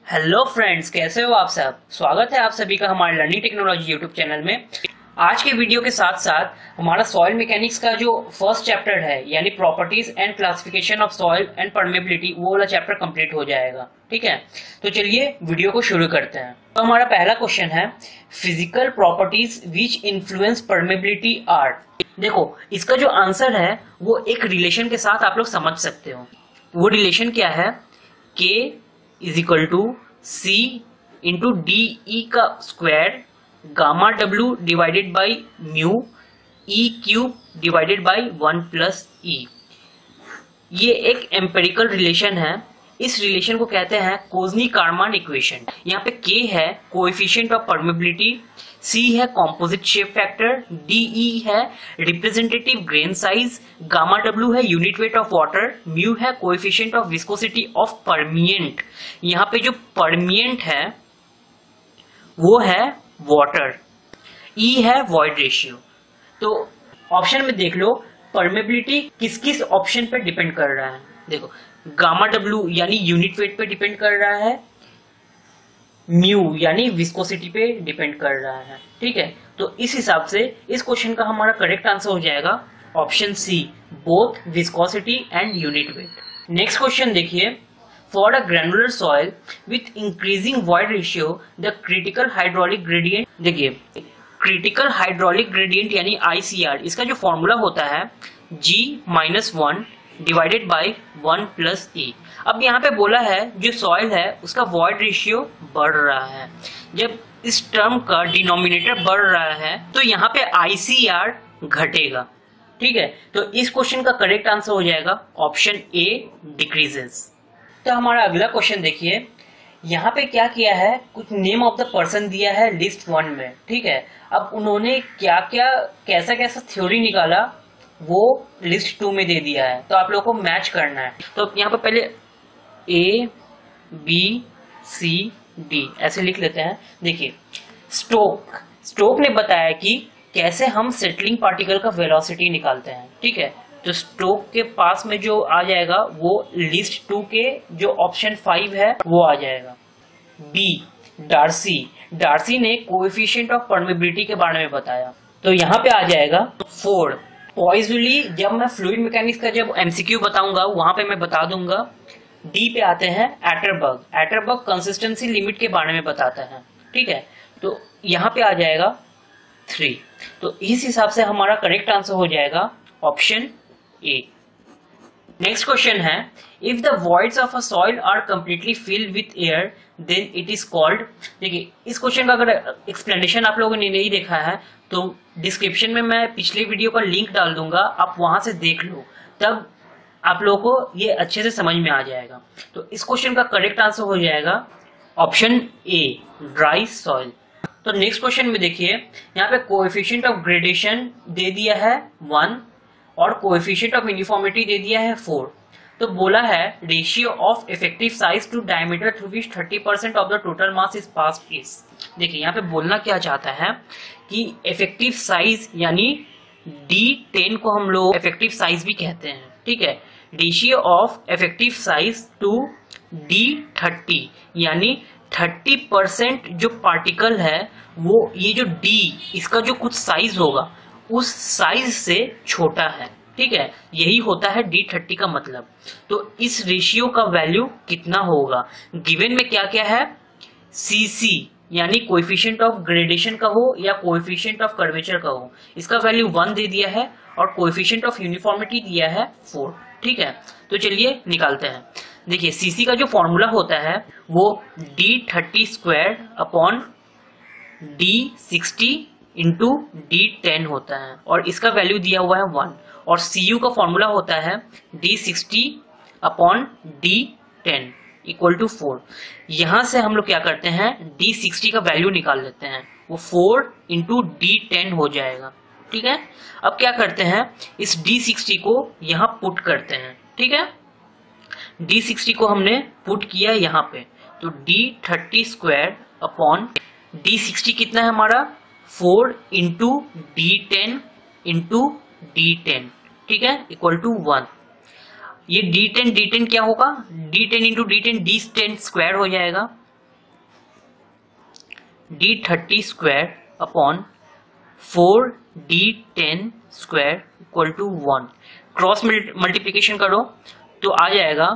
Hello friends, कैसे हो आप सब। स्वागत है आप सभी का हमारे लर्निंग टेक्नोलॉजी यूट्यूब चैनल में। आज के वीडियो के साथ साथ हमारा सॉइल मैकेनिक्स का जो फर्स्ट चैप्टर है यानी properties and classification of soil and permeability, वो वाला चैप्टर कंप्लीट हो जाएगा। ठीक है, तो चलिए वीडियो को शुरू करते हैं। तो हमारा पहला क्वेश्चन है physical properties which influence permeability are. देखो, इसका जो आंसर है वो एक रिलेशन के साथ आप लोग समझ सकते हो। वो रिलेशन क्या है, K is equal to C into D E का square gamma W divided by mu E cube divided by 1 plus E. ये एक एम्पेरिकल रिलेशन है। इस रिलेशन को कहते हैं कोजनी-कारमान इक्वेशन। यहाँ पे K है कोएफिशिएंट ऑफ परमेबिलिटी, C है कंपोजिट शेप फैक्टर, DE है representative grain size, gamma W है unit weight of water, mu है कोएफिशिएंट ऑफ विस्कोसिटी ऑफ परमिएंट। यहाँ पे जो परमिएंट है वो है वाटर, E है वॉइड रेशियो। तो ऑप्शन में देख लो परमेबिलिटी किस किस ऑप्शन पे डिपेंड कर रहा है। देखो, गामा डब्ल्यू यानी यूनिट वेट पे डिपेंड कर रहा है, म्यू यानी विस्कोसिटी पे डिपेंड कर रहा है। ठीक है, तो इस हिसाब से इस क्वेश्चन का हमारा करेक्ट आंसर हो जाएगा option C, both viscosity and unit weight. Next question देखिए, for a granular soil with increasing void ratio the critical hydraulic gradient. देखिए, क्रिटिकल हाइड्रोलिक ग्रेडियंट यानी ICR, इसका जो फॉर्मूला होता है G-1 डिवाइडेड बाई 1 प्लस ई। अब यहाँ पे बोला है जो सॉइल है उसका वॉइड रेशियो बढ़ रहा है। जब इस टर्म का डिनोमिनेटर बढ़ रहा है तो यहाँ पे ICR घटेगा। ठीक है, तो इस क्वेश्चन का करेक्ट आंसर हो जाएगा ऑप्शन ए, डिक्रीजेस। तो हमारा अगला क्वेश्चन देखिए, यहाँ पे क्या किया है, कुछ नेम ऑफ द पर्सन दिया है लिस्ट 1 में। ठीक है, अब उन्होंने क्या क्या कैसा कैसा थ्योरी निकाला वो लिस्ट 2 में दे दिया है, तो आप लोगों को मैच करना है। तो यहाँ पे पहले A, B, C, D ऐसे लिख लेते हैं। देखिए, स्टोक ने बताया कि कैसे हम सेटलिंग पार्टिकल का वेलोसिटी निकालते हैं। ठीक है, तो स्टोक के पास में जो आ जाएगा वो लिस्ट 2 के जो ऑप्शन 5 है वो आ जाएगा। B, डार्सी ने कोएफिशिएंट ऑफ परमेबिलिटी के बारे में बताया, तो यहाँ पे आ जाएगा 4। पॉइजली जब मैं फ्लूइड मैकेनिक्स का जब MCQ बताऊंगा वहां पे मैं बता दूंगा। डी पे आते हैं एटरबर्ग कंसिस्टेंसी लिमिट के बारे में बताता है। ठीक है, तो यहाँ पे आ जाएगा 3। तो इस हिसाब से हमारा करेक्ट आंसर हो जाएगा ऑप्शन ए। नेक्स्ट क्वेश्चन है, if the voids of a soil are completely filled with air then it is called. देखिए, इस क्वेश्चन का अगर एक्सप्लेनेशन आप लोगों ने नहीं देखा है तो डिस्क्रिप्शन में मैं पिछले वीडियो का लिंक डाल दूंगा, आप वहां से देख लो, तब आप लोगों को ये अच्छे से समझ में आ जाएगा। तो इस क्वेश्चन का करेक्ट आंसर हो जाएगा ऑप्शन ए, ड्राई सॉइल। तो नेक्स्ट क्वेश्चन में देखिए, यहाँ पे कोएफिशिएंट ऑफ ग्रेडेशन दे दिया है 1 और कोएफिशिएंट ऑफ यूनिफॉर्मिटी दे दिया है 4। तो बोला है ratio of effective size to diameter through which 30% of the total mass is passed is. देखिए, यहाँ पे बोलना क्या चाहता है कि इफेक्टिव साइज यानी D10 को हम लोग इफेक्टिव साइज भी कहते हैं। ठीक है, ratio of effective size to D30 यानी 30% जो पार्टिकल है वो ये जो D इसका जो कुछ साइज होगा उस साइज से छोटा है। ठीक है, यही होता है D30 का मतलब। तो इस रेशियो का वैल्यू कितना होगा, गिवन में क्या क्या है, CC यानी कोएफिशिएंट ऑफ ग्रेडेशन का हो या कोएफिशिएंट ऑफ कर्वेचर का हो, इसका वैल्यू 1 दे दिया है और कोएफिशिएंट ऑफ यूनिफॉर्मिटी दिया है 4। ठीक है, तो चलिए निकालते हैं। देखिए, CC का जो फॉर्मूला होता है वो D30 square upon D60 into D10 होता है और इसका वैल्यू दिया हुआ है 1। और CU का फॉर्मूला होता है D60 upon D10 equal to 4। यहां से हम लोग क्या करते हैं, D60 का वैल्यू निकाल लेते हैं, वो 4 इंटू D10 हो जाएगा। ठीक है, अब क्या करते हैं, इस D60 को यहां पुट करते हैं। ठीक है, D60 को हमने पुट किया यहाँ पे, तो D30 स्क्वायर अपॉन D60 कितना है हमारा 4 इंटू D10 इंटू D10। ठीक है, इक्वल टू 1। ये D10 क्या होगा, D10 into D10 D10 square हो जाएगा D30 square upon 4D10 square equal to 1। Cross multiplication करो तो आ जाएगा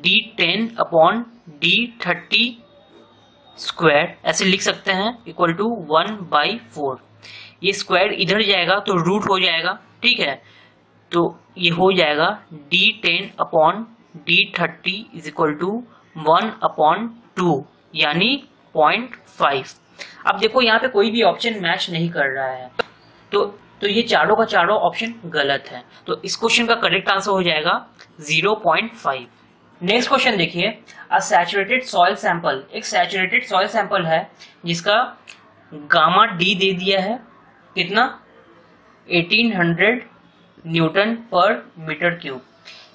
D10 अपॉन D30 स्क्वायर, ऐसे लिख सकते हैं, इक्वल टू 1/4। ये स्क्वायर इधर जाएगा तो रूट हो जाएगा, ठीक है। तो ये हो जाएगा D10 upon D30 is equal to 1/2 यानी 0.5। अब देखो यहाँ पे कोई भी ऑप्शन मैच नहीं कर रहा है, तो ये चारों का चारों ऑप्शन गलत है। तो इस क्वेश्चन का करेक्ट आंसर हो जाएगा 0.5। नेक्स्ट क्वेश्चन देखिए, अ सैचुरेटेड सॉइल सैंपल, एक सैचुरेटेड सॉइल सैंपल है जिसका गामा डी दे दिया है, कितना 1800 newton per metre cube.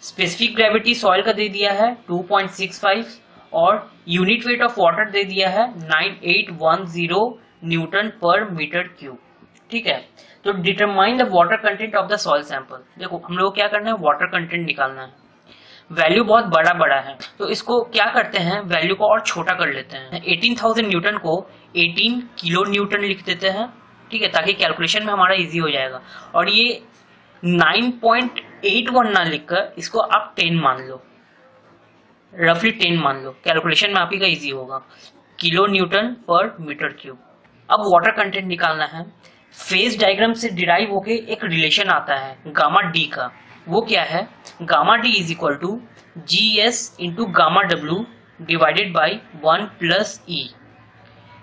Specific gravity soil का दे दिया है 2.65 और यूनिट वेट ऑफ वाटर दे दिया है 9810 न्यूटन पर मीटर क्यूब, ठीक है। तो determine the water content of the soil sample. देखो हम लोग क्या करना है, वाटर कंटेंट निकालना है। वैल्यू बहुत बड़ा है तो इसको क्या करते हैं, वैल्यू को और छोटा कर लेते हैं। 18,000 न्यूटन को 18 किलो न्यूटन लिख देते हैं, ठीक है, ताकि कैलकुलेशन में हमारा इजी हो जाएगा। और ये 9.81 ना लिखकर इसको आप 10 मान लो, रफली 10 मान लो, कैलकुलेशन में आप ही का इजी होगा। Kilo Newton per metre cube. अब वाटर कंटेंट निकालना है। फेज डायग्राम से डिराइव होके एक रिलेशन आता है गामा डी का, वो क्या है, gamma D is equal to GS into gamma W divided by 1 plus E,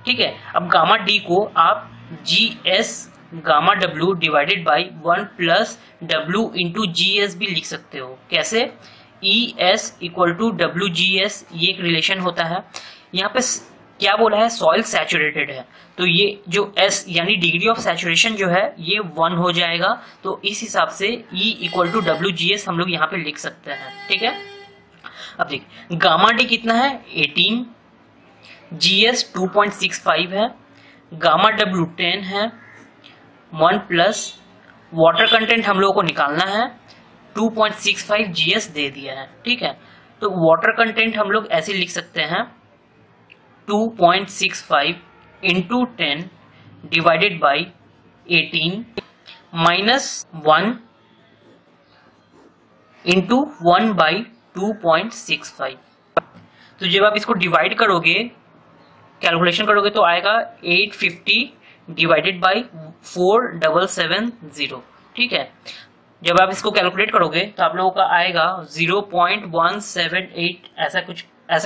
ठीक है। अब गामा डी को आप GS gamma W divided by 1 plus W into GS भी लिख सकते हो। कैसे, ES इक्वल टू WGS, ये एक रिलेशन होता है। यहाँ पे क्या बोला है, सॉइल सैचुरेटेड है, तो ये जो S यानी डिग्री ऑफ सैचुरेशन जो है ये 1 हो जाएगा। तो इस हिसाब से E इक्वल टू WGS हम लोग यहाँ पे लिख सकते हैं, ठीक है। अब देखिए गामा डी कितना है 18, GS 2.65 है, गामा डब्ल्यू 10 है, 1 प्लस वाटर कंटेंट हम लोगों को निकालना है, 2.65 GS दे दिया है, ठीक है। तो वाटर कंटेंट हम लोग ऐसे लिख सकते हैं 2.65 into 10 divided by 18 minus 1 into 1/2.65। तो जब आप इसको डिवाइड करोगे, कैलकुलेशन करोगे तो आएगा 850 डिवाइडेड बाई 4770, ठीक है। जब आप इसको कैलकुलेट करोगे तो आप लोगों का आएगा 0.178, ऐसा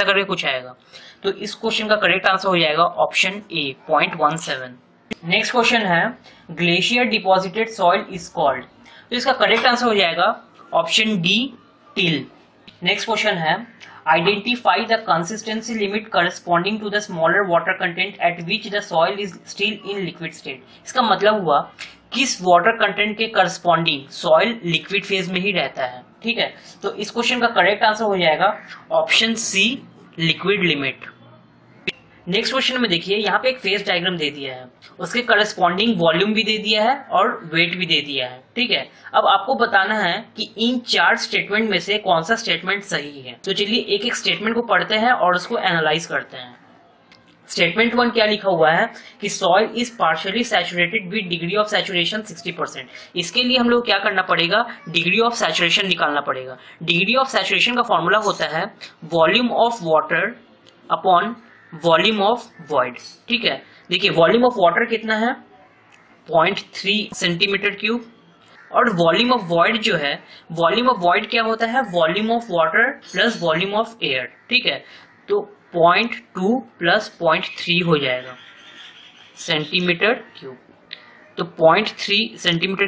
करके कुछ आएगा। तो इस क्वेश्चन का करेक्ट आंसर हो जाएगा ऑप्शन ए 0.17। नेक्स्ट क्वेश्चन है, glacier deposited soil is called. तो इसका करेक्ट आंसर हो जाएगा option D till. Next question है, identify the consistency limit corresponding to the smaller water content at which the soil is still in liquid state. इसका मतलब हुआ किस water content के करस्पॉन्डिंग सॉइल लिक्विड फेज में ही रहता है, ठीक है। तो इस क्वेश्चन का करेक्ट आंसर हो जाएगा option C liquid limit. Next question में देखिए यहाँ पे एक फेज डायग्राम दे दिया है, उसके करस्पॉन्डिंग वॉल्यूम भी दे दिया है और वेट भी दे दिया है, ठीक है। अब आपको बताना है कि इन 4 स्टेटमेंट में से कौन सा स्टेटमेंट सही है। तो चलिए एक एक स्टेटमेंट को पढ़ते हैं और उसको एनालाइज करते हैं। स्टेटमेंट 1 क्या लिखा हुआ है कि soil is partially saturated with degree of saturation 60%। इसके लिए हम लोग क्या करना पड़ेगा, डिग्री ऑफ सैचुरेशन निकालना पड़ेगा। डिग्री ऑफ सैचुरेशन का फॉर्मूला होता है volume of water upon volume of void, ठीक है। देखिए वॉल्यूम ऑफ वाटर कितना है 0.3 सेंटीमीटर क्यूब, और वॉल्यूम ऑफ वॉइड जो है, वॉल्यूम ऑफ वॉइड क्या होता है, volume of water plus volume of air, ठीक है। तो 0.2 प्लस 0.3 हो जाएगा सेंटीमीटर क्यूब। तो 0.3 centimetre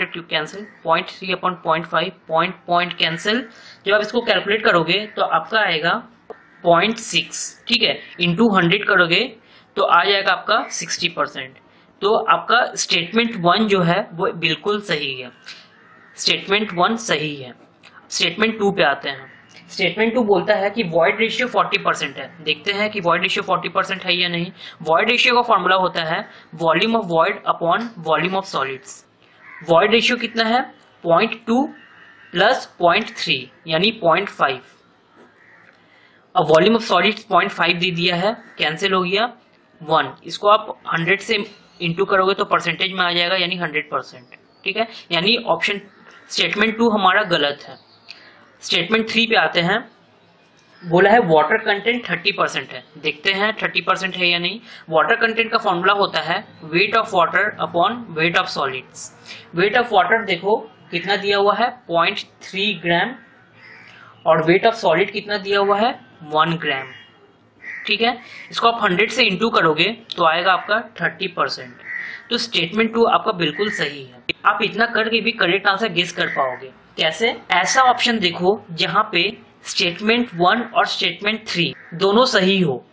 cube cancel, 0.3 upon 0.5 point cancel. जब आप इसको कैलकुलेट करोगे तो आपका आएगा 0.6, ठीक है, इंटू 100 करोगे तो आ जाएगा आपका 60%। तो आपका स्टेटमेंट 1 जो है वो बिल्कुल सही है, स्टेटमेंट 1 सही है। स्टेटमेंट 2 पे आते हैं। स्टेटमेंट 2 बोलता है कि वॉइड रेशियो 40% है। देखते हैं कि वॉइड रेशियो 40% है या नहीं। वॉइड रेशियो का फॉर्मूला होता है volume of void upon volume of solids. Void ratio कितना है 0.2 प्लस 0.3 यानी 0.5। अब वॉल्यूम ऑफ सॉलिड्स 0.5 दे दिया है, कैंसिल हो गया। 1, इसको आप 100 से इंटू करोगे तो परसेंटेज में आ जाएगा, यानी 100%। ठीक है, यानी ऑप्शन स्टेटमेंट 2 हमारा गलत है। स्टेटमेंट 3 पे आते हैं। बोला है वाटर कंटेंट 30% है। देखते हैं 30% है या नहीं। वाटर कंटेंट का फॉर्मूला होता है wait of water upon weight of solids. Wait of water देखो कितना दिया हुआ है 0.3 ग्राम, और वेट ऑफ सॉलिड कितना दिया हुआ है 1 ग्राम। ठीक है, इसको आप 100 से इंटू करोगे तो आएगा आपका 30%। तो स्टेटमेंट 2 आपका बिल्कुल सही है। आप इतना करके भी करेक्ट आंसर गेस कर पाओगे। कैसे? ऐसा ऑप्शन देखो जहां पे स्टेटमेंट 1 और स्टेटमेंट 3 दोनों सही हो।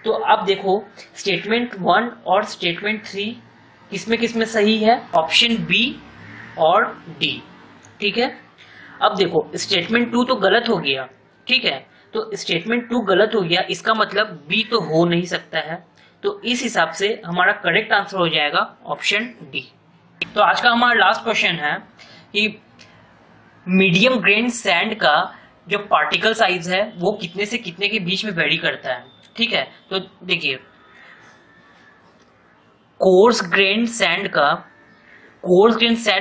तो अब देखो स्टेटमेंट 1 और स्टेटमेंट 3 किसमें सही है? ऑप्शन बी और डी। ठीक है, अब देखो स्टेटमेंट 2 तो गलत हो गया। ठीक है, तो स्टेटमेंट 2 गलत हो गया, इसका मतलब बी तो हो नहीं सकता है। तो इस हिसाब से हमारा करेक्ट आंसर हो जाएगा ऑप्शन डी। तो आज का हमारा लास्ट क्वेश्चन है कि मीडियम ग्रेन सैंड का जो पार्टिकल साइज है वो कितने से कितने के बीच में वेरी करता है। ठीक है, तो देखिए कोर्स ग्रेन सैंड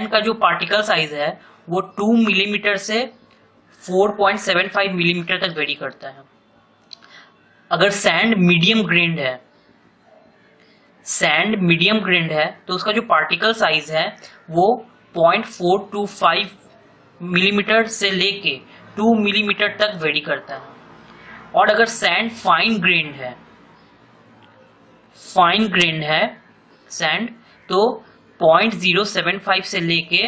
का जो पार्टिकल साइज है वो 2 मिलीमीटर से 4.75 मिलीमीटर तक वेरी करता है। अगर सैंड मीडियम ग्रेन्ड है तो उसका जो पार्टिकल साइज है वो 0.425 मिलीमीटर से लेके 2 मिलीमीटर तक वेरी करता है। और अगर सैंड फाइन ग्रेन्ड है सैंड, तो 0.075 से लेके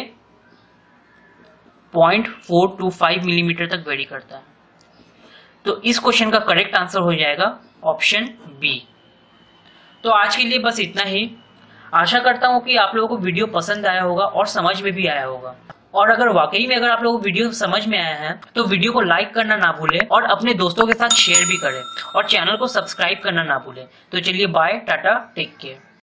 0.425 मिलीमीटर तक वेरी करता है। तो इस क्वेश्चन का करेक्ट आंसर हो जाएगा ऑप्शन बी। तो आज के लिए बस इतना ही। आशा करता हूं कि आप लोगों को वीडियो पसंद आया होगा और समझ में भी आया होगा। और अगर वाकई में अगर आप लोगों को वीडियो समझ में आया है तो वीडियो को लाइक करना ना भूलें और अपने दोस्तों के साथ शेयर भी करें और चैनल को सब्सक्राइब करना ना भूलें। तो चलिए बाय, टाटा, टेक केयर।